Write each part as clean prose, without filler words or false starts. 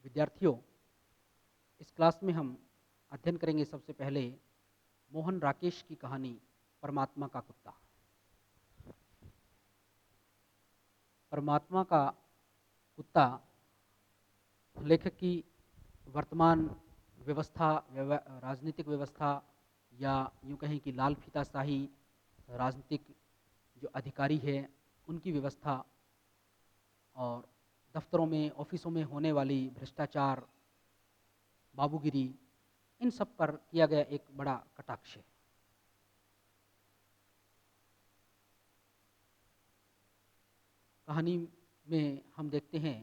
विद्यार्थियों, इस क्लास में हम अध्ययन करेंगे सबसे पहले मोहन राकेश की कहानी परमात्मा का कुत्ता। परमात्मा का कुत्ता लेखक की वर्तमान व्यवस्था, राजनीतिक व्यवस्था या यूँ कहें कि लाल फीताशाही राजनीतिक जो अधिकारी है उनकी व्यवस्था और दफ्तरों में, ऑफिसों में होने वाली भ्रष्टाचार, बाबूगिरी, इन सब पर किया गया एक बड़ा कटाक्ष है। कहानी में हम देखते हैं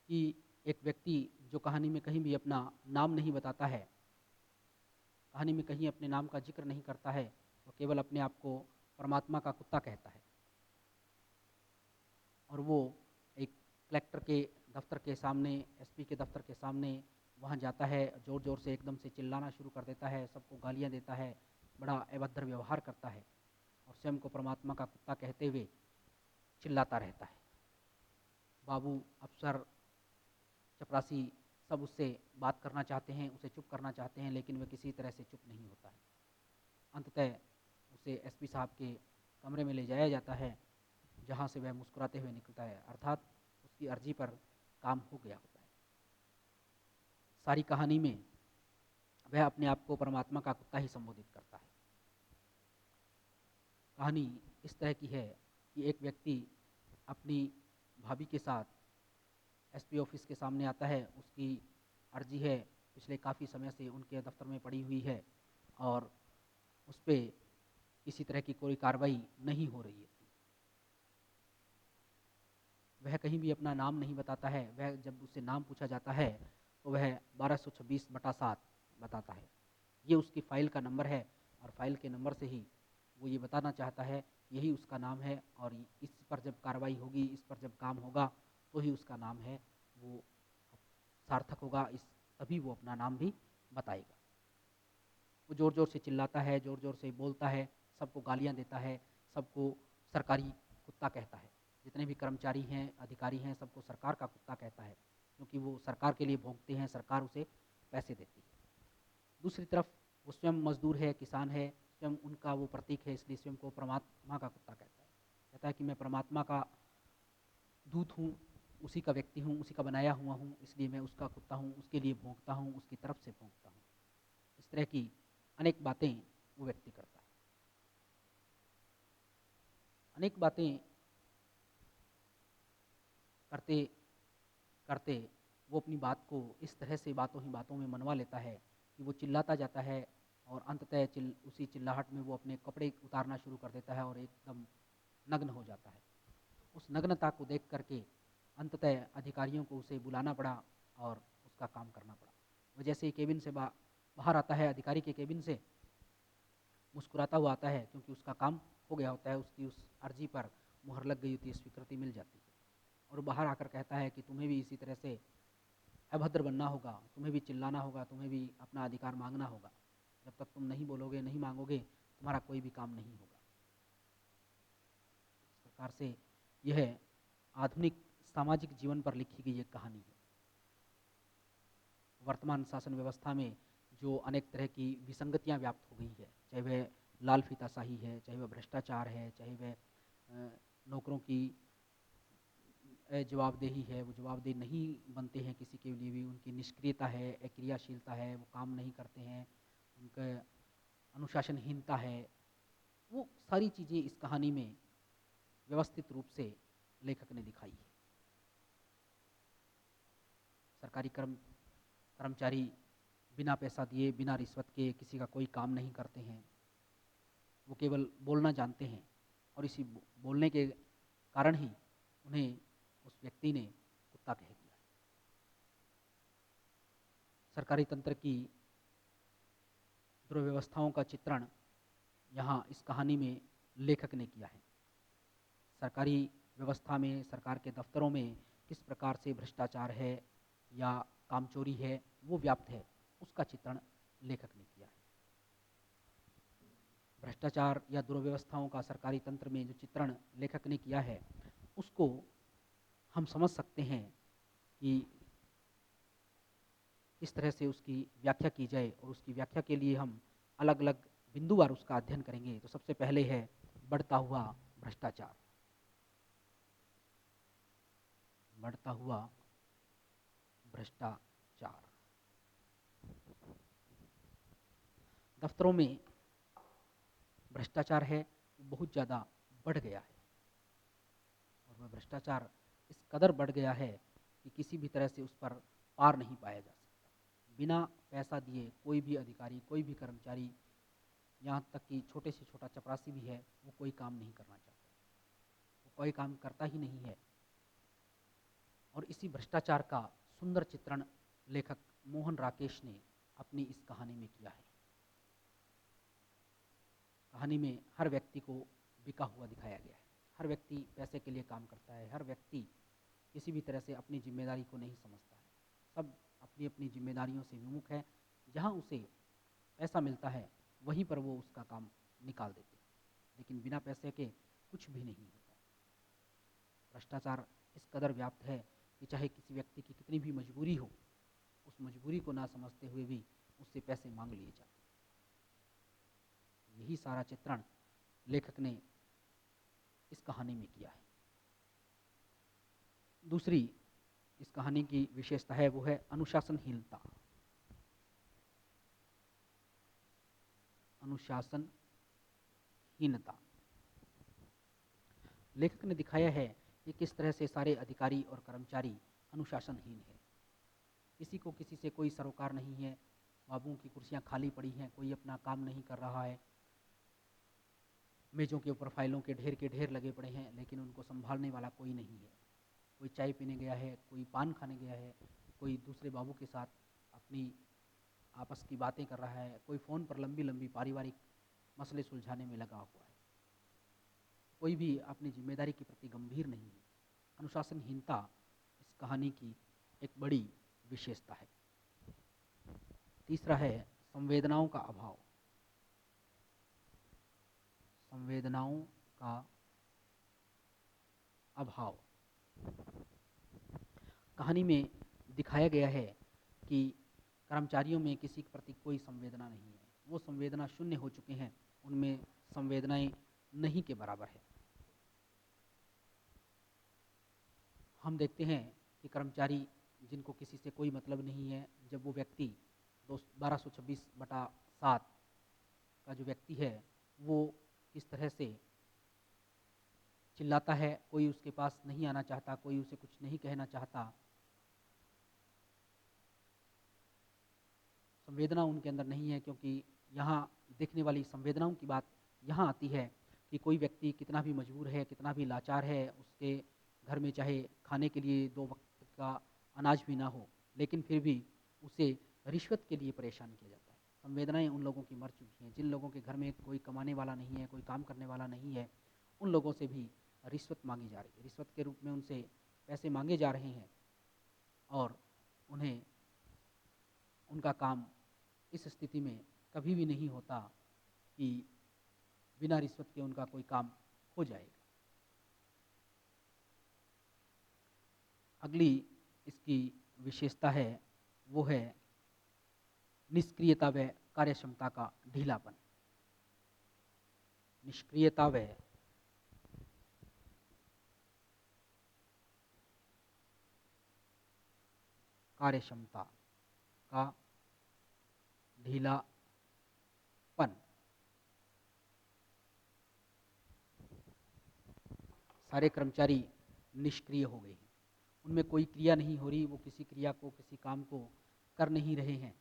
कि एक व्यक्ति जो कहानी में कहीं भी अपना नाम नहीं बताता है, कहानी में कहीं अपने नाम का जिक्र नहीं करता है, वो केवल अपने आप को परमात्मा का कुत्ता कहता है। और वो एक कलेक्टर के दफ्तर के सामने, एसपी के दफ्तर के सामने वहाँ जाता है, ज़ोर ज़ोर से एकदम से चिल्लाना शुरू कर देता है, सबको गालियाँ देता है, बड़ा अभद्र व्यवहार करता है और स्वयं को परमात्मा का कुत्ता कहते हुए चिल्लाता रहता है। बाबू, अफसर, चपरासी सब उससे बात करना चाहते हैं, उसे चुप करना चाहते हैं, लेकिन वह किसी तरह से चुप नहीं होता है। अंततः उसे एसपी साहब के कमरे में ले जाया जाता है, जहाँ से वह मुस्कुराते हुए निकलता है, अर्थात उसकी अर्जी पर काम हो गया होता है। सारी कहानी में वह अपने आप को परमात्मा का कुत्ता ही संबोधित करता है। कहानी इस तरह की है कि एक व्यक्ति अपनी भाभी के साथ एसपी ऑफिस के सामने आता है। उसकी अर्जी है, पिछले काफ़ी समय से उनके दफ्तर में पड़ी हुई है और उस पर किसी तरह की कोई कार्रवाई नहीं हो रही है। वह कहीं भी अपना नाम नहीं बताता है। वह जब उससे नाम पूछा जाता है तो वह 1226/7 बताता है। ये उसकी फ़ाइल का नंबर है और फाइल के नंबर से ही वो ये बताना चाहता है यही उसका नाम है और इस पर जब कार्रवाई होगी, इस पर जब काम होगा तो ही उसका नाम है वो सार्थक होगा, इस तभी वो अपना नाम भी बताएगा। वो ज़ोर ज़ोर से चिल्लाता है, ज़ोर ज़ोर से बोलता है, सबको गालियाँ देता है, सबको सरकारी कुत्ता कहता है। जितने भी कर्मचारी हैं, अधिकारी हैं, सबको सरकार का कुत्ता कहता है, क्योंकि वो सरकार के लिए भोंकते हैं, सरकार उसे पैसे देती है। दूसरी तरफ वो स्वयं मजदूर है, किसान है, स्वयं उनका वो प्रतीक है, इसलिए स्वयं को परमात्मा का कुत्ता कहता है। कहता है कि मैं परमात्मा का दूत हूँ, उसी का व्यक्ति हूँ, उसी का बनाया हुआ हूँ, इसलिए मैं उसका कुत्ता हूँ, उसके लिए भोंकता हूँ, उसकी तरफ से भोंकता हूँ। इस तरह की अनेक बातें वो व्यक्ति करता है। अनेक बातें करते करते वो अपनी बात को इस तरह से बातों ही बातों में मनवा लेता है कि वो चिल्लाता जाता है और अंततः उसी चिल्लाहट में वो अपने कपड़े उतारना शुरू कर देता है और एकदम नग्न हो जाता है। उस नग्नता को देख करके अंततः अधिकारियों को उसे बुलाना पड़ा और उसका काम करना पड़ा। वो जैसे ही केबिन से बाहर आता है, अधिकारी के केबिन से मुस्कुराता हुआ आता है, क्योंकि उसका काम हो गया होता है, उसकी उस अर्जी पर मुहर लग गई होती है, स्वीकृति मिल जाती है। और बाहर आकर कहता है कि तुम्हें भी इसी तरह से अभद्र बनना होगा, तुम्हें भी चिल्लाना होगा, तुम्हें भी अपना अधिकार मांगना होगा। जब तक तुम नहीं बोलोगे, नहीं मांगोगे, तुम्हारा कोई भी काम नहीं होगा। इस प्रकार से यह आधुनिक सामाजिक जीवन पर लिखी गई एक कहानी है। वर्तमान शासन व्यवस्था में जो अनेक तरह की विसंगतियां व्याप्त हो गई है, चाहे वह लाल फीताशाही है, चाहे वह भ्रष्टाचार है, चाहे वह नौकरों की जवाबदेही है, वो जवाबदेह नहीं बनते हैं किसी के लिए भी, उनकी निष्क्रियता है, अक्रियाशीलता है, वो काम नहीं करते हैं, उनका अनुशासनहीनता है, वो सारी चीज़ें इस कहानी में व्यवस्थित रूप से लेखक ने दिखाई है। सरकारी कर्मचारी बिना पैसा दिए, बिना रिश्वत के किसी का कोई काम नहीं करते हैं, वो केवल बोलना जानते हैं और इसी बोलने के कारण ही उन्हें उस व्यक्ति ने कुत्ता कह दिया। सरकारी तंत्र की दुर्व्यवस्थाओं का चित्रण यहाँ इस कहानी में लेखक ने किया है। सरकारी व्यवस्था में, सरकार के दफ्तरों में किस प्रकार से भ्रष्टाचार है या कामचोरी है वो व्याप्त है, उसका चित्रण लेखक ने किया है। भ्रष्टाचार या दुर्व्यवस्थाओं का सरकारी तंत्र में जो चित्रण लेखक ने किया है, उसको हम समझ सकते हैं कि किस तरह से उसकी व्याख्या की जाए, और उसकी व्याख्या के लिए हम अलग अलग बिंदुवार उसका अध्ययन करेंगे। तो सबसे पहले है बढ़ता हुआ भ्रष्टाचार। बढ़ता हुआ भ्रष्टाचार। दफ्तरों में भ्रष्टाचार है वो बहुत ज़्यादा बढ़ गया है, और वह भ्रष्टाचार इस कदर बढ़ गया है कि किसी भी तरह से उस पर पार नहीं पाया जा सकता। बिना पैसा दिए कोई भी अधिकारी, कोई भी कर्मचारी, यहाँ तक कि छोटे से छोटा चपरासी भी है, वो कोई काम नहीं करना चाहता, वो कोई काम करता ही नहीं है। और इसी भ्रष्टाचार का सुंदर चित्रण लेखक मोहन राकेश ने अपनी इस कहानी में किया है। कहानी में हर व्यक्ति को बिका हुआ दिखाया गया है। हर व्यक्ति पैसे के लिए काम करता है, हर व्यक्ति किसी भी तरह से अपनी जिम्मेदारी को नहीं समझता है। सब अपनी अपनी जिम्मेदारियों से विमुख है। जहाँ उसे पैसा मिलता है वहीं पर वो उसका काम निकाल देते हैं, लेकिन बिना पैसे के कुछ भी नहीं होता। भ्रष्टाचार इस कदर व्याप्त है कि चाहे किसी व्यक्ति की कितनी भी मजबूरी हो, उस मजबूरी को ना समझते हुए भी उससे पैसे मांग लिए जाते हैं। यही सारा चित्रण लेखक ने इस कहानी में किया है। दूसरी इस कहानी की विशेषता है वो है अनुशासनहीनता। अनुशासनहीनता। लेखक ने दिखाया है कि किस तरह से सारे अधिकारी और कर्मचारी अनुशासनहीन है। किसी को किसी से कोई सरोकार नहीं है। बाबुओं की कुर्सियां खाली पड़ी हैं, कोई अपना काम नहीं कर रहा है। मेजों के ऊपर फाइलों के ढेर लगे पड़े हैं, लेकिन उनको संभालने वाला कोई नहीं है। कोई चाय पीने गया है, कोई पान खाने गया है, कोई दूसरे बाबू के साथ अपनी आपस की बातें कर रहा है, कोई फ़ोन पर लंबी लंबी पारिवारिक मसले सुलझाने में लगा हुआ है। कोई भी अपनी जिम्मेदारी के प्रति गंभीर नहीं है। अनुशासनहीनता इस कहानी की एक बड़ी विशेषता है। तीसरा है संवेदनाओं का अभाव। संवेदनाओं का अभाव। कहानी में दिखाया गया है कि कर्मचारियों में किसी के प्रति कोई संवेदना नहीं है। वो संवेदना शून्य हो चुके हैं, उनमें संवेदनाएं नहीं के बराबर है। हम देखते हैं कि कर्मचारी जिनको किसी से कोई मतलब नहीं है, जब वो व्यक्ति 1226/7 का जो व्यक्ति है वो किस तरह से चिल्लाता है, कोई उसके पास नहीं आना चाहता, कोई उसे कुछ नहीं कहना चाहता। संवेदना उनके अंदर नहीं है, क्योंकि यहाँ देखने वाली संवेदनाओं की बात यहाँ आती है कि कोई व्यक्ति कितना भी मजबूर है, कितना भी लाचार है, उसके घर में चाहे खाने के लिए 2 वक्त का अनाज भी ना हो, लेकिन फिर भी उसे रिश्वत के लिए परेशान किया जाता है। संवेदनाएं उन लोगों की मर चुकी हैं। जिन लोगों के घर में कोई कमाने वाला नहीं है, कोई काम करने वाला नहीं है, उन लोगों से भी रिश्वत मांगी जा रही है। रिश्वत के रूप में उनसे पैसे मांगे जा रहे हैं, और उन्हें उनका काम इस स्थिति में कभी भी नहीं होता कि बिना रिश्वत के उनका कोई काम हो जाएगा। अगली इसकी विशेषता है वो है निष्क्रियता व कार्यक्षमता का ढीलापन। निष्क्रियता व कार्यक्षमता का ढीलापन। सारे कर्मचारी निष्क्रिय हो गए हैं, उनमें कोई क्रिया नहीं हो रही, वो किसी क्रिया को, किसी काम को कर नहीं रहे हैं।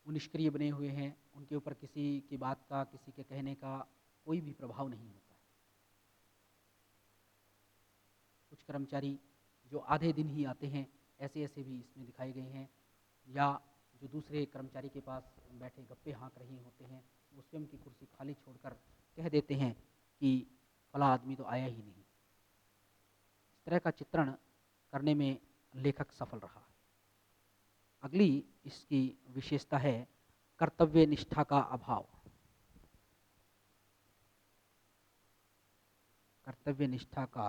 वो निष्क्रिय बने हुए हैं, उनके ऊपर किसी की बात का, किसी के कहने का कोई भी प्रभाव नहीं होता है। कुछ कर्मचारी जो आधे दिन ही आते हैं, ऐसे ऐसे भी इसमें दिखाए गए हैं, या जो दूसरे कर्मचारी के पास बैठे गप्पे हाँक रहे होते हैं, वो स्वयं की कुर्सी खाली छोड़कर कह देते हैं कि फला आदमी तो आया ही नहीं। इस तरह का चित्रण करने में लेखक सफल रहा है। अगली इसकी विशेषता है कर्तव्य निष्ठा का अभाव। कर्तव्य निष्ठा का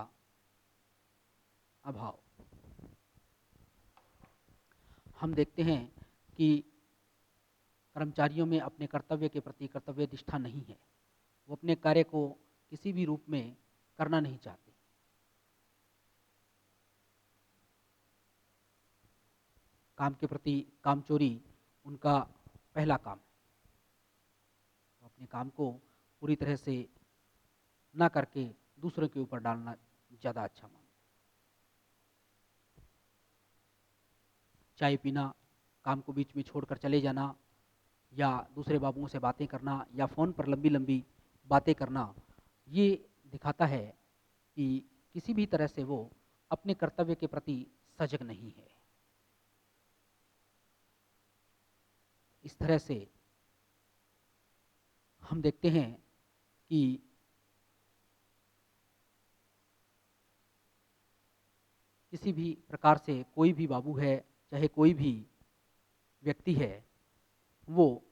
अभाव। हम देखते हैं कि कर्मचारियों में अपने कर्तव्य के प्रति कर्तव्य निष्ठा नहीं है। वो अपने कार्य को किसी भी रूप में करना नहीं चाहते। काम के प्रति कामचोरी उनका पहला काम है। वो अपने काम को पूरी तरह से ना करके दूसरों के ऊपर डालना ज़्यादा अच्छा मानते हैं। चाय पीना, काम को बीच में छोड़कर चले जाना, या दूसरे बाबुओं से बातें करना, या फ़ोन पर लंबी-लंबी बातें करना, ये दिखाता है कि किसी भी तरह से वो अपने कर्तव्य के प्रति सजग नहीं है। इस तरह से हम देखते हैं कि किसी भी प्रकार से कोई भी बाबू है, चाहे कोई भी व्यक्ति है, वो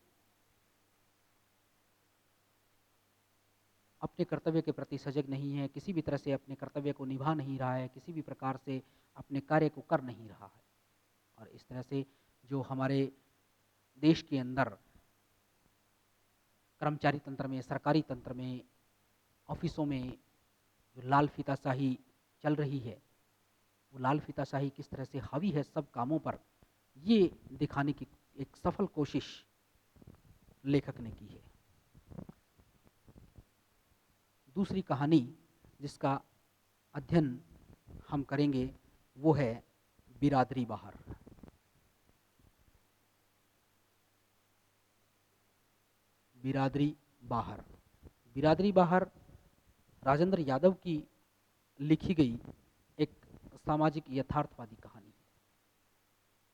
अपने कर्तव्य के प्रति सजग नहीं है, किसी भी तरह से अपने कर्तव्य को निभा नहीं रहा है, किसी भी प्रकार से अपने कार्य को कर नहीं रहा है। और इस तरह से जो हमारे देश के अंदर कर्मचारी तंत्र में, सरकारी तंत्र में, ऑफिसों में जो लाल फीताशाही चल रही है, वो लाल फीताशाही किस तरह से हावी है सब कामों पर, ये दिखाने की एक सफल कोशिश लेखक ने की है। दूसरी कहानी जिसका अध्ययन हम करेंगे वो है बिरादरी बाहर। बिरादरी बाहर। बिरादरी बाहर राजेंद्र यादव की लिखी गई एक सामाजिक यथार्थवादी कहानी है।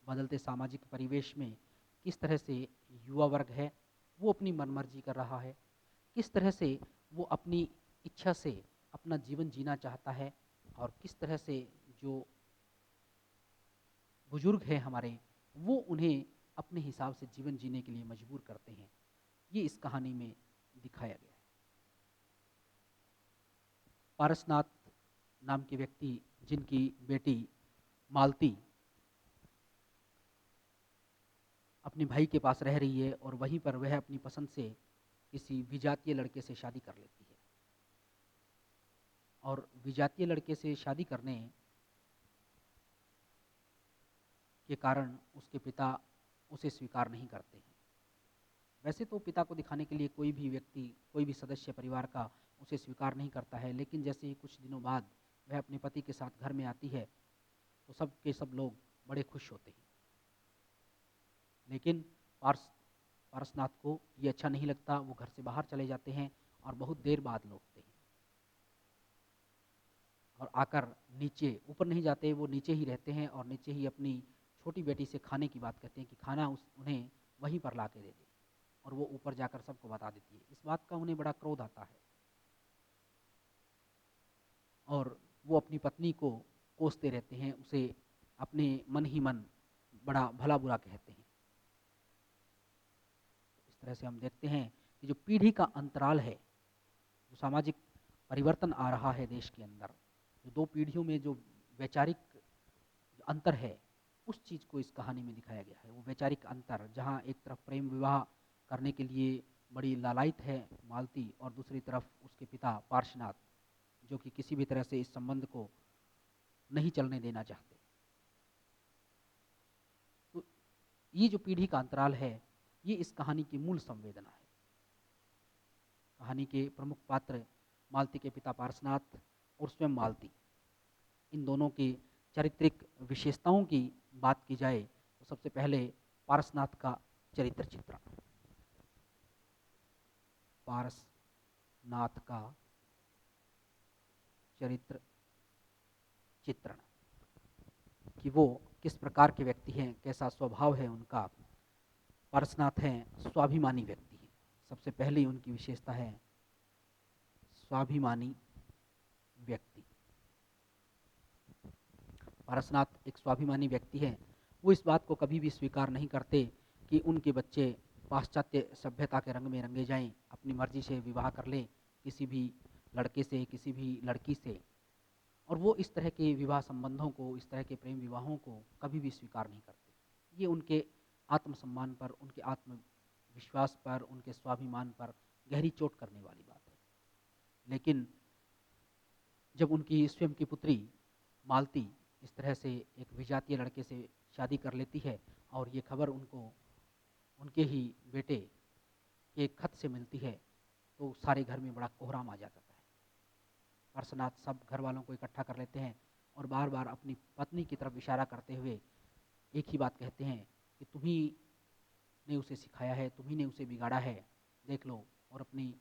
बदलते सामाजिक परिवेश में किस तरह से युवा वर्ग है वो अपनी मनमर्जी कर रहा है, किस तरह से वो अपनी इच्छा से अपना जीवन जीना चाहता है, और किस तरह से जो बुजुर्ग हैं हमारे वो उन्हें अपने हिसाब से जीवन जीने के लिए मजबूर करते हैं। ये इस कहानी में दिखाया गया है। पारसनाथ नाम के व्यक्ति जिनकी बेटी मालती अपने भाई के पास रह रही है और वहीं पर वह अपनी पसंद से किसी विजातीय लड़के से शादी कर लेती है, और विजातीय लड़के से शादी करने के कारण उसके पिता उसे स्वीकार नहीं करते हैं। वैसे तो पिता को दिखाने के लिए कोई भी व्यक्ति, कोई भी सदस्य परिवार का उसे स्वीकार नहीं करता है, लेकिन जैसे ही कुछ दिनों बाद वह अपने पति के साथ घर में आती है तो सब के सब लोग बड़े खुश होते हैं। लेकिन पारसनाथ को ये अच्छा नहीं लगता, वो घर से बाहर चले जाते हैं और बहुत देर बाद लौटते हैं और आकर नीचे, ऊपर नहीं जाते, वो नीचे ही रहते हैं और नीचे ही अपनी छोटी बेटी से खाने की बात कहते हैं कि खाना उन्हें वहीं पर ला के दे दे, और वो ऊपर जाकर सबको बता देती है। इस बात का उन्हें बड़ा क्रोध आता है और वो अपनी पत्नी को कोसते रहते हैं, उसे अपने मन ही मन बड़ा भला बुरा कहते हैं। इस तरह से हम देखते हैं कि जो पीढ़ी का अंतराल है, जो सामाजिक परिवर्तन आ रहा है देश के अंदर, जो दो पीढ़ियों में जो वैचारिक अंतर है, उस चीज़ को इस कहानी में दिखाया गया है। वो वैचारिक अंतर जहाँ एक तरफ प्रेम विवाह करने के लिए बड़ी लालायित है मालती, और दूसरी तरफ उसके पिता पार्श्वनाथ जो कि किसी भी तरह से इस संबंध को नहीं चलने देना चाहते। तो ये जो पीढ़ी का अंतराल है, ये इस कहानी की मूल संवेदना है। कहानी के प्रमुख पात्र मालती के पिता पार्श्वनाथ और स्वयं मालती, इन दोनों की चारित्रिक विशेषताओं की बात की जाए तो सबसे पहले पारसनाथ का चरित्र चित्रण। पारसनाथ का चरित्र चित्रण कि वो किस प्रकार के व्यक्ति हैं, कैसा स्वभाव है उनका। पारसनाथ हैं स्वाभिमानी व्यक्ति हैं। सबसे पहली उनकी विशेषता है स्वाभिमानी व्यक्ति। पारसनाथ एक स्वाभिमानी व्यक्ति हैं। वो इस बात को कभी भी स्वीकार नहीं करते कि उनके बच्चे पाश्चात्य सभ्यता के रंग में रंगे जाएं, अपनी मर्जी से विवाह कर लें किसी भी लड़के से, किसी भी लड़की से, और वो इस तरह के विवाह संबंधों को, इस तरह के प्रेम विवाहों को कभी भी स्वीकार नहीं करते। ये उनके आत्मसम्मान पर, उनके आत्मविश्वास पर, उनके स्वाभिमान पर गहरी चोट करने वाली बात है। लेकिन जब उनकी स्वयं की पुत्री मालती इस तरह से एक विजातीय लड़के से शादी कर लेती है और ये खबर उनको उनके ही बेटे के एक खत से मिलती है, तो सारे घर में बड़ा कोहराम आ जाता है। पार्श्वनाथ सब घर वालों को इकट्ठा कर लेते हैं और बार बार अपनी पत्नी की तरफ इशारा करते हुए एक ही बात कहते हैं कि तुम्ही ने उसे सिखाया है, तुम्ही ने उसे बिगाड़ा है, देख लो। और अपनी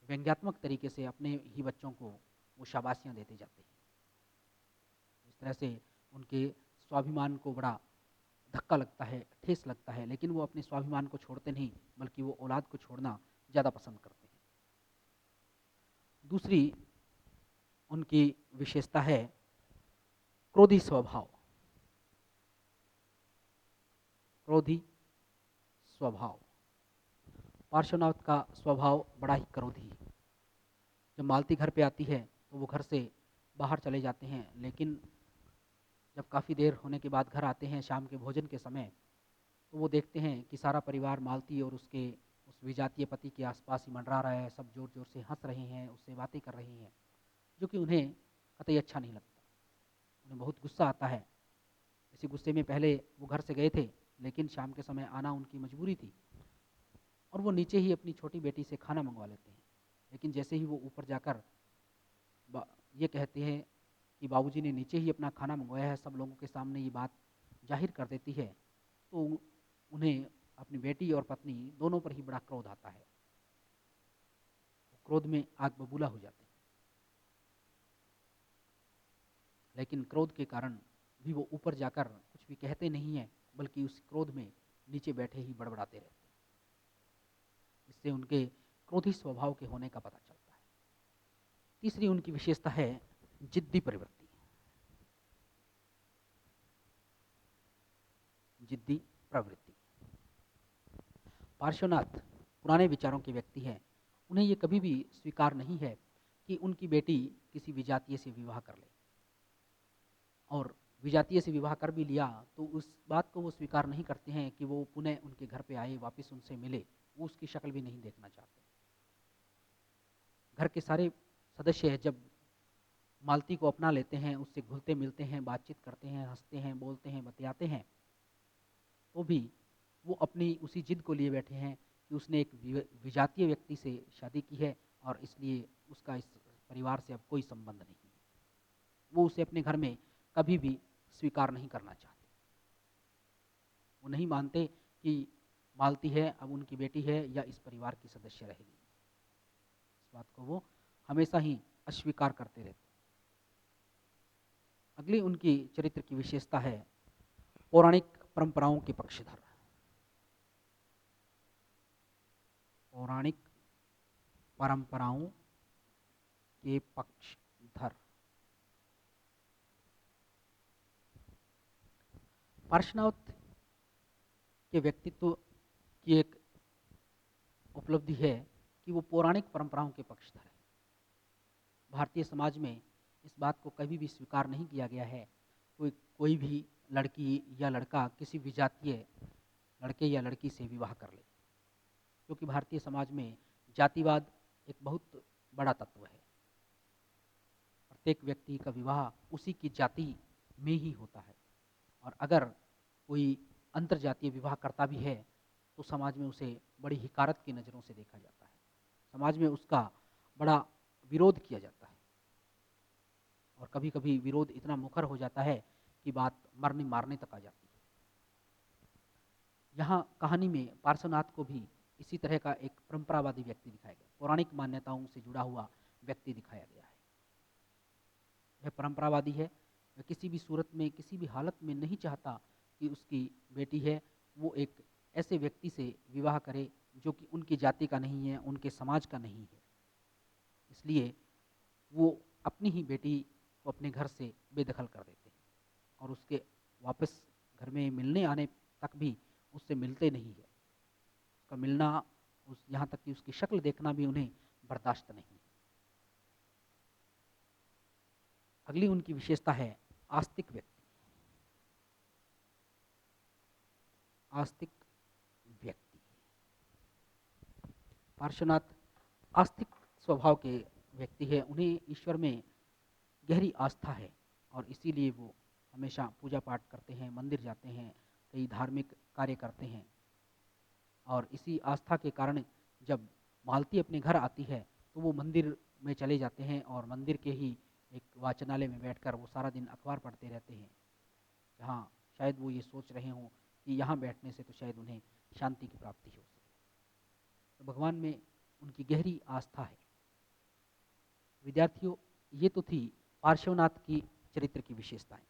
व्यंग्यात्मक तरीके से अपने ही बच्चों को वो शाबाशियाँ देते जाते हैं। इस तरह से उनके स्वाभिमान को बड़ा धक्का लगता है, ठेस लगता है, लेकिन वो अपने स्वाभिमान को छोड़ते नहीं, बल्कि वो औलाद को छोड़ना ज़्यादा पसंद करते हैं। दूसरी उनकी विशेषता है क्रोधी स्वभाव। क्रोधी स्वभाव, पार्श्वनाथ का स्वभाव बड़ा ही क्रोधी है। जब मालती घर पे आती है तो वो घर से बाहर चले जाते हैं, लेकिन जब काफ़ी देर होने के बाद घर आते हैं शाम के भोजन के समय, तो वो देखते हैं कि सारा परिवार मालती और उसके उस विजातीय पति के आसपास ही मंडरा रहा है। सब जोर जोर से हंस रहे हैं, उससे बातें कर रहे हैं, जो कि उन्हें कतई अच्छा नहीं लगता। उन्हें बहुत गुस्सा आता है। इसी गुस्से में पहले वो घर से गए थे, लेकिन शाम के समय आना उनकी मजबूरी थी और वो नीचे ही अपनी छोटी बेटी से खाना मंगवा लेते हैं। लेकिन जैसे ही वो ऊपर जाकर ये कहते हैं कि बाबूजी ने नीचे ही अपना खाना मंगवाया है, सब लोगों के सामने ये बात जाहिर कर देती है, तो उन्हें अपनी बेटी और पत्नी दोनों पर ही बड़ा क्रोध आता है। वो क्रोध में आग बबूला हो जाते हैं। लेकिन क्रोध के कारण भी वो ऊपर जाकर कुछ भी कहते नहीं हैं, बल्कि उस क्रोध में नीचे बैठे ही बड़बड़ाते रहते हैं। इससे उनके क्रोधी स्वभाव के होने का पता चलता है। तीसरी उनकी विशेषता है जिद्दी प्रवृत्ति। जिद्दी प्रवृत्ति, पार्श्वनाथ पुराने विचारों के व्यक्ति हैं। उन्हें ये कभी भी स्वीकार नहीं है कि उनकी बेटी किसी विजातीय से विवाह कर ले, और विजातीय से विवाह कर भी लिया तो उस बात को वो स्वीकार नहीं करते हैं कि वो पुनः उनके घर पे आए, वापस उनसे मिले। वो उसकी शक्ल भी नहीं देखना चाहते। घर के सारे सदस्य जब मालती को अपना लेते हैं, उससे घुलते मिलते हैं, बातचीत करते हैं, हंसते हैं, बोलते हैं, बतियाते हैं, तो भी वो अपनी उसी जिद को लिए बैठे हैं कि उसने एक विजातीय व्यक्ति से शादी की है और इसलिए उसका इस परिवार से अब कोई संबंध नहीं है। वो उसे अपने घर में कभी भी स्वीकार नहीं करना चाहते। वो नहीं मानते कि मालती है अब उनकी बेटी है या इस परिवार की सदस्य रहेगी। इस बात को वो हमेशा ही अस्वीकार करते रहते। अगली उनकी चरित्र की विशेषता है पौराणिक परंपराओं के पक्षधर। पौराणिक परंपराओं के पक्षधर। पार्श्वनाथ के व्यक्तित्व की एक उपलब्धि है कि वो पौराणिक परंपराओं के पक्षधर है। भारतीय समाज में इस बात को कभी भी स्वीकार नहीं किया गया है कोई भी लड़की या लड़का किसी विजातीय लड़के या लड़की से विवाह कर ले, क्योंकि भारतीय समाज में जातिवाद एक बहुत बड़ा तत्व है। प्रत्येक व्यक्ति का विवाह उसी की जाति में ही होता है, और अगर कोई अंतरजातीय विवाह करता भी है तो समाज में उसे बड़ी हिकारत की नज़रों से देखा जाता है। समाज में उसका बड़ा विरोध किया जाता है, और कभी कभी विरोध इतना मुखर हो जाता है कि बात मरने मारने तक आ जाती है। यहाँ कहानी में पार्श्वनाथ को भी इसी तरह का एक परंपरावादी व्यक्ति दिखाया गया, पौराणिक मान्यताओं से जुड़ा हुआ व्यक्ति दिखाया गया है। वह परंपरावादी है। वह किसी भी सूरत में, किसी भी हालत में नहीं चाहता कि उसकी बेटी है वो एक ऐसे व्यक्ति से विवाह करे जो कि उनकी जाति का नहीं है, उनके समाज का नहीं है। इसलिए वो अपनी ही बेटी को अपने घर से बेदखल कर देते हैं और उसके वापस घर में मिलने आने तक भी उससे मिलते नहीं है। उसका मिलना, उस यहाँ तक कि उसकी शक्ल देखना भी उन्हें बर्दाश्त नहीं है। अगली उनकी विशेषता है आस्तिक व्यक्ति। आस्तिक व्यक्ति। पार्श्वनाथ आस्तिक स्वभाव के व्यक्ति है, उन्हें ईश्वर में गहरी आस्था है और इसीलिए वो हमेशा पूजा पाठ करते हैं, मंदिर जाते हैं, कई धार्मिक कार्य करते हैं। और इसी आस्था के कारण जब मालती अपने घर आती है तो वो मंदिर में चले जाते हैं और मंदिर के ही एक वाचनालय में बैठकर वो सारा दिन अखबार पढ़ते रहते हैं, जहाँ शायद वो ये सोच रहे हों कि यहाँ बैठने से तो शायद उन्हें शांति की प्राप्ति हो सके। तो भगवान में उनकी गहरी आस्था है। विद्यार्थियों, ये तो थी पार्श्वनाथ की चरित्र की विशेषताएं।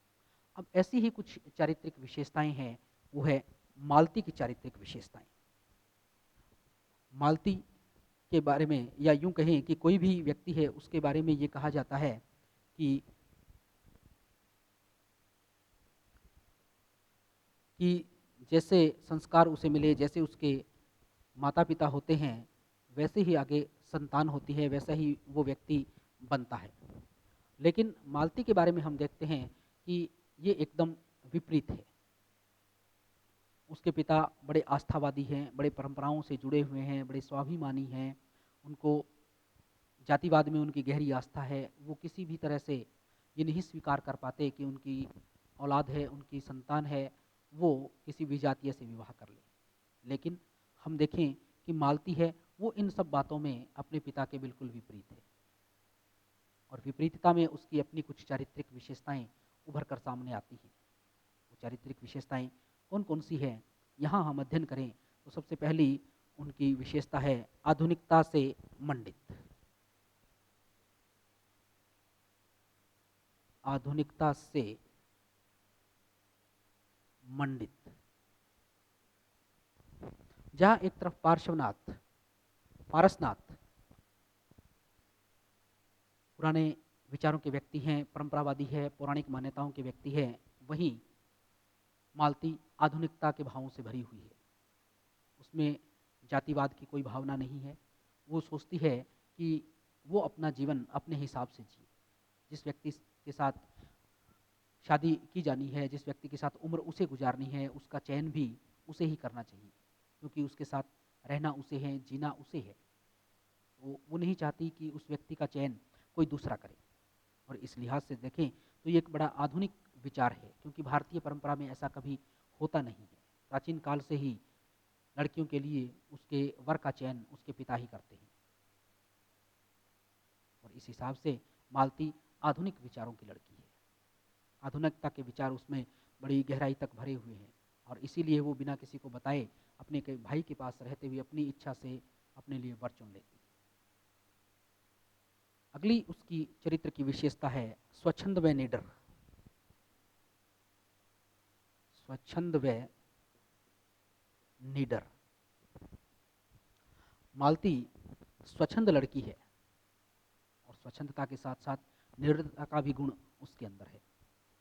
अब ऐसी ही कुछ चारित्रिक विशेषताएं हैं, वो है मालती की चारित्रिक विशेषताएं। मालती के बारे में, या यूं कहें कि कोई भी व्यक्ति है उसके बारे में ये कहा जाता है कि जैसे संस्कार उसे मिले, जैसे उसके माता पिता होते हैं, वैसे ही आगे संतान होती है, वैसा ही वो व्यक्ति बनता है। लेकिन मालती के बारे में हम देखते हैं कि ये एकदम विपरीत है। उसके पिता बड़े आस्थावादी हैं, बड़े परंपराओं से जुड़े हुए हैं, बड़े स्वाभिमानी हैं, उनको जातिवाद में उनकी गहरी आस्था है। वो किसी भी तरह से ये नहीं स्वीकार कर पाते कि उनकी औलाद है, उनकी संतान है, वो किसी भी जातीय से विवाह कर ले। लेकिन हम देखें कि मालती है, वो इन सब बातों में अपने पिता के बिल्कुल विपरीत है और विपरीतता में उसकी अपनी कुछ चारित्रिक विशेषताएं उभर कर सामने आती हैं। वो चारित्रिक विशेषताएं कौन कौन सी हैं, यहाँ हम अध्ययन करें तो सबसे पहली उनकी विशेषता है आधुनिकता से मंडित। आधुनिकता से मंडित। जहां एक तरफ पारसनाथ पुराने विचारों के व्यक्ति हैं, परंपरावादी है, पौराणिक मान्यताओं के व्यक्ति हैं, वहीं मालती आधुनिकता के भावों से भरी हुई है। उसमें जातिवाद की कोई भावना नहीं है। वो सोचती है कि वो अपना जीवन अपने हिसाब से जिए। जिस व्यक्ति के साथ शादी की जानी है, जिस व्यक्ति के साथ उम्र उसे गुजारनी है, उसका चयन भी उसे ही करना चाहिए, क्योंकि उसके साथ रहना उसे है, जीना उसे है। वो नहीं चाहती कि उस व्यक्ति का चयन कोई दूसरा करे। और इस लिहाज से देखें तो ये एक बड़ा आधुनिक विचार है, क्योंकि भारतीय परंपरा में ऐसा कभी होता नहीं है। प्राचीन काल से ही लड़कियों के लिए उसके वर का चयन उसके पिता ही करते हैं। और इस हिसाब से मालती आधुनिक विचारों की लड़की है। आधुनिकता के विचार उसमें बड़ी गहराई तक भरे हुए हैं और इसीलिए वो बिना किसी को बताए अपने के भाई के पास रहते हुए अपनी इच्छा से अपने लिए वर चुन लेती है। अगली उसकी चरित्र की विशेषता है स्वच्छंद व निडर। स्वच्छंद व निडर। मालती स्वच्छंद लड़की है और स्वच्छंदता के साथ साथ निडरता का भी गुण उसके अंदर है।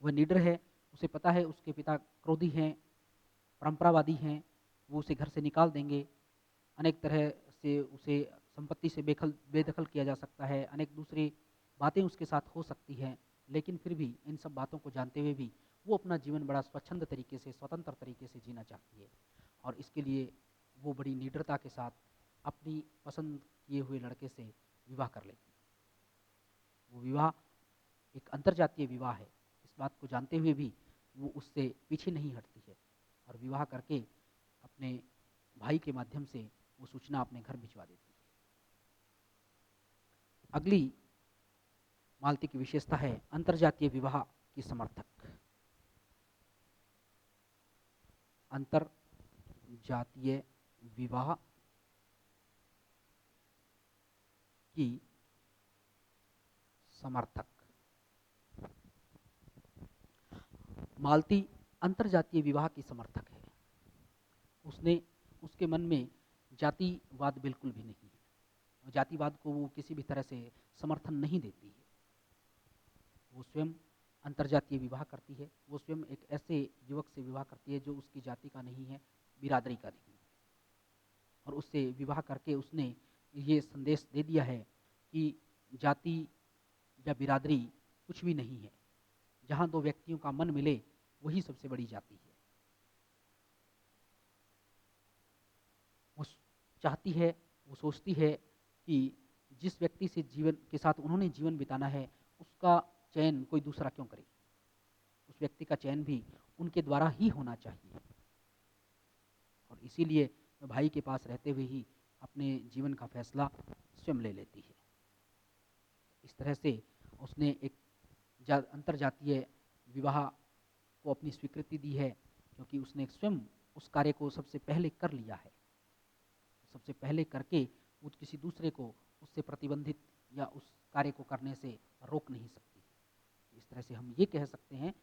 वह निडर है, उसे पता है उसके पिता क्रोधी हैं, परंपरावादी हैं, वो उसे घर से निकाल देंगे, अनेक तरह से उसे संपत्ति से बेदखल किया जा सकता है, अनेक दूसरी बातें उसके साथ हो सकती हैं। लेकिन फिर भी इन सब बातों को जानते हुए भी वो अपना जीवन बड़ा स्वच्छंद तरीके से, स्वतंत्र तरीके से जीना चाहती है और इसके लिए वो बड़ी निडरता के साथ अपनी पसंद किए हुए लड़के से विवाह कर लेती है। वो विवाह एक अंतर्जातीय विवाह है, इस बात को जानते हुए भी वो उससे पीछे नहीं हटती है और विवाह करके अपने भाई के माध्यम से वो सूचना अपने घर भिजवा देती है। अगली मालती की विशेषता है अंतर्जातीय विवाह की समर्थक। अंतर्जातीय विवाह की समर्थक। मालती अंतर्जातीय विवाह की समर्थक है। उसके मन में जातिवाद बिल्कुल भी नहीं है। जातिवाद को वो किसी भी तरह से समर्थन नहीं देती है। वो स्वयं अंतर्जातीय विवाह करती है। वो स्वयं एक ऐसे युवक से विवाह करती है जो उसकी जाति का नहीं है, बिरादरी का नहीं है, और उससे विवाह करके उसने ये संदेश दे दिया है कि जाति या बिरादरी कुछ भी नहीं है। जहाँ दो व्यक्तियों का मन मिले वही सबसे बड़ी जाति है। चाहती है, वो सोचती है कि जिस व्यक्ति से जीवन के साथ उन्होंने जीवन बिताना है, उसका चयन कोई दूसरा क्यों करे? उस व्यक्ति का चयन भी उनके द्वारा ही होना चाहिए। और इसीलिए वह भाई के पास रहते हुए ही अपने जीवन का फैसला स्वयं ले लेती है। इस तरह से उसने एक अंतरजातीय विवाह को अपनी स्वीकृति दी है, क्योंकि उसने स्वयं उस कार्य को सबसे पहले कर लिया है। सबसे पहले करके वो किसी दूसरे को उससे प्रतिबंधित या उस कार्य को करने से रोक नहीं सकती। इस तरह से हम ये कह सकते हैं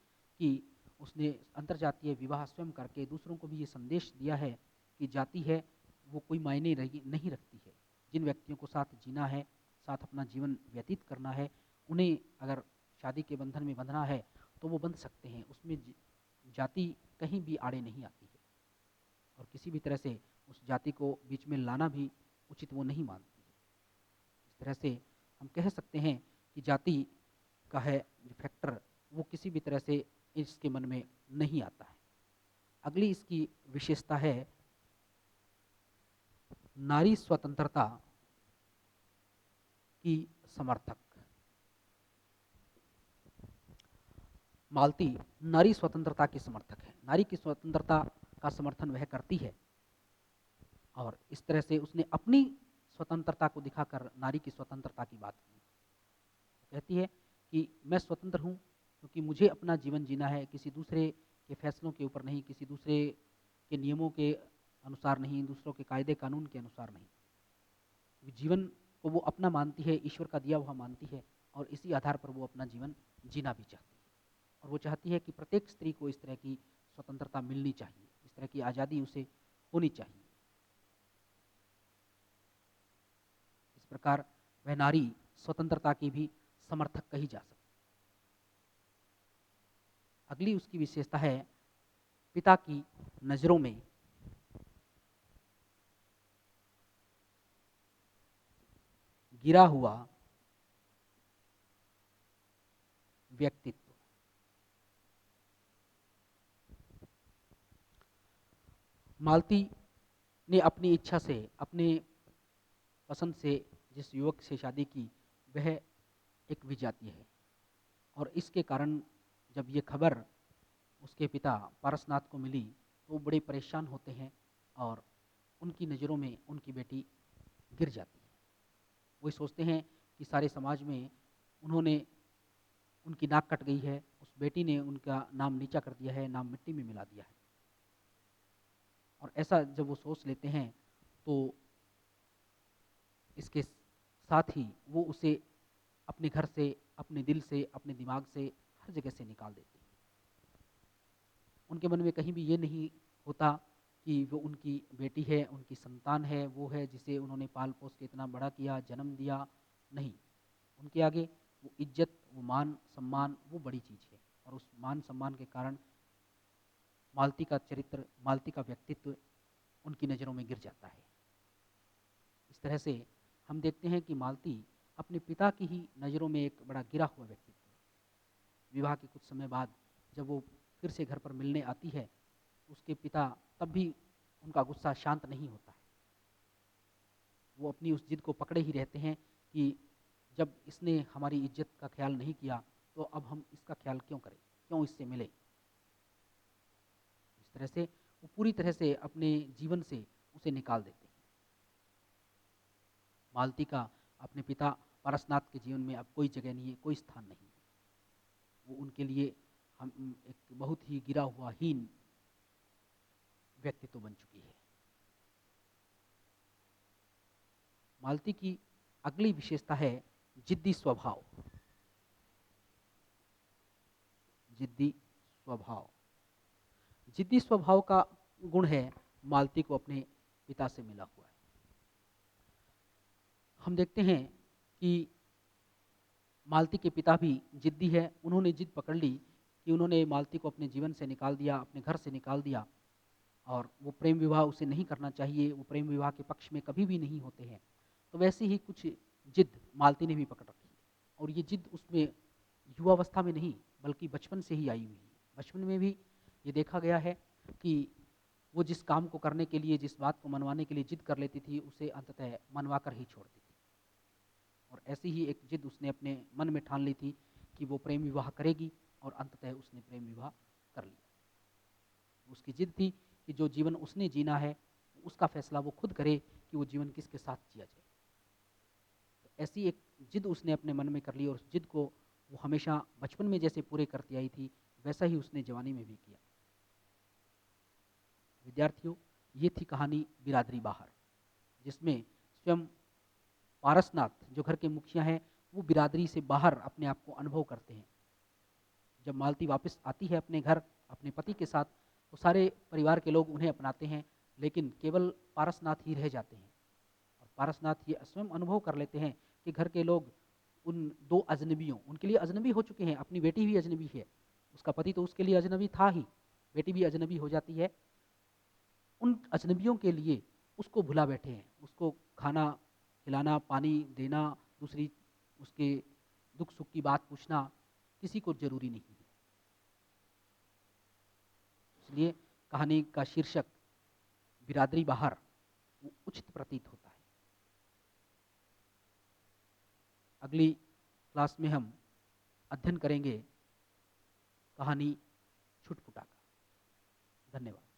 कि उसने अंतरजातीय विवाह स्वयं करके दूसरों को भी ये संदेश दिया है कि जाति है वो कोई मायने नहीं रखती है। जिन व्यक्तियों को साथ जीना है, साथ अपना जीवन व्यतीत करना है, उन्हें अगर शादी के बंधन में बंधना है तो वो बंध सकते हैं। उसमें जाति कहीं भी आड़े नहीं आती है, और किसी भी तरह से उस जाति को बीच में लाना भी उचित वो नहीं मानती है। इस तरह से हम कह सकते हैं कि जाति का है जो फैक्टर, वो किसी भी तरह से इसके मन में नहीं आता है। अगली इसकी विशेषता है नारी स्वतंत्रता की समर्थक। मालती नारी स्वतंत्रता की समर्थक है। नारी की स्वतंत्रता का समर्थन वह करती है, और इस तरह से उसने अपनी स्वतंत्रता को दिखाकर नारी की स्वतंत्रता की बात की। वो कहती है कि मैं स्वतंत्र हूँ क्योंकि मुझे अपना जीवन जीना है, किसी दूसरे के फैसलों के ऊपर नहीं, किसी दूसरे के नियमों के अनुसार नहीं, दूसरों के कायदे कानून के अनुसार नहीं। जीवन को वो अपना मानती है, ईश्वर का दिया हुआ मानती है, और इसी आधार पर वो अपना जीवन जीना भी चाहती है। और वो चाहती है कि प्रत्येक स्त्री को इस तरह की स्वतंत्रता मिलनी चाहिए, इस तरह की आज़ादी उसे होनी चाहिए। इस प्रकार वह नारी स्वतंत्रता की भी समर्थक कही जा सकती। अगली उसकी विशेषता है पिता की नजरों में गिरा हुआ व्यक्तित्व। मालती ने अपनी इच्छा से, अपने पसंद से जिस युवक से शादी की, वह एक विजातीय है, और इसके कारण जब ये खबर उसके पिता पारसनाथ को मिली तो वो बड़े परेशान होते हैं, और उनकी नज़रों में उनकी बेटी गिर जाती है। वो सोचते हैं कि सारे समाज में उन्होंने, उनकी नाक कट गई है, उस बेटी ने उनका नाम नीचा कर दिया है, नाम मिट्टी में मिला दिया है। और ऐसा जब वो सोच लेते हैं तो इसके साथ ही वो उसे अपने घर से, अपने दिल से, अपने दिमाग से, हर जगह से निकाल देते हैं। उनके मन में कहीं भी ये नहीं होता कि वो उनकी बेटी है, उनकी संतान है, वो है जिसे उन्होंने पाल पोस के इतना बड़ा किया, जन्म दिया। नहीं, उनके आगे वो इज्जत, वो मान सम्मान, वो बड़ी चीज़ है। और उस मान सम्मान के कारण मालती का चरित्र, मालती का व्यक्तित्व उनकी नज़रों में गिर जाता है। इस तरह से हम देखते हैं कि मालती अपने पिता की ही नज़रों में एक बड़ा गिरा हुआ व्यक्तित्व है। विवाह के कुछ समय बाद जब वो फिर से घर पर मिलने आती है, उसके पिता तब भी उनका गुस्सा शांत नहीं होता है। वो अपनी उस जिद को पकड़े ही रहते हैं कि जब इसने हमारी इज्जत का ख्याल नहीं किया तो अब हम इसका ख्याल क्यों करें, क्यों इससे मिले। इस तरह से वो पूरी तरह से अपने जीवन से उसे निकाल देते हैं। मालती का अपने पिता पारसनाथ के जीवन में अब कोई जगह नहीं है, कोई स्थान नहीं है। वो उनके लिए हम एक बहुत ही गिरा हुआ हीन व्यक्तित्व बन चुकी है। मालती की अगली विशेषता है जिद्दी स्वभाव। जिद्दी स्वभाव, जिद्दी स्वभाव का गुण है मालती को अपने पिता से मिला हुआ है। हम देखते हैं कि मालती के पिता भी जिद्दी है। उन्होंने जिद पकड़ ली कि उन्होंने मालती को अपने जीवन से निकाल दिया, अपने घर से निकाल दिया, और वो प्रेम विवाह उसे नहीं करना चाहिए, वो प्रेम विवाह के पक्ष में कभी भी नहीं होते हैं। तो वैसे ही कुछ जिद मालती ने भी पकड़ रखी है, और ये जिद उसमें युवावस्था में नहीं बल्कि बचपन से ही आई हुई है। बचपन में भी ये देखा गया है कि वो जिस काम को करने के लिए, जिस बात को मनवाने के लिए जिद कर लेती थी, उसे अंततः मनवा कर ही छोड़ती थी। और ऐसी ही एक जिद उसने अपने मन में ठान ली थी कि वो प्रेम विवाह करेगी, और अंततः उसने प्रेम विवाह कर लिया। उसकी जिद थी कि जो जीवन उसने जीना है, उसका फैसला वो खुद करे कि वो जीवन किसके साथ जिया जाए। तो ऐसी एक जिद उसने अपने मन में कर ली, और उस जिद को वो हमेशा बचपन में जैसे पूरे करती आई थी, वैसा ही उसने जवानी में भी किया। विद्यार्थियों, ये थी कहानी बिरादरी बाहर, जिसमें स्वयं पारसनाथ जो घर के मुखिया हैं, वो बिरादरी से बाहर अपने आप को अनुभव करते हैं। जब मालती वापस आती है अपने घर अपने पति के साथ, तो सारे परिवार के लोग उन्हें अपनाते हैं, लेकिन केवल पारसनाथ ही रह जाते हैं। और पारसनाथ ये स्वयं अनुभव कर लेते हैं कि घर के लोग उन दो अजनबियों, उनके लिए अजनबी हो चुके हैं। अपनी बेटी भी अजनबी है, उसका पति तो उसके लिए अजनबी था ही, बेटी भी अजनबी हो जाती है। उन अजनबियों के लिए उसको भुला बैठे हैं। उसको खाना खिलाना, पानी देना, दूसरी उसके दुख सुख की बात पूछना किसी को जरूरी नहीं है। इसलिए कहानी का शीर्षक बिरादरी बाहर वो उचित प्रतीत होता है। अगली क्लास में हम अध्ययन करेंगे कहानी छुटपुटा का। धन्यवाद।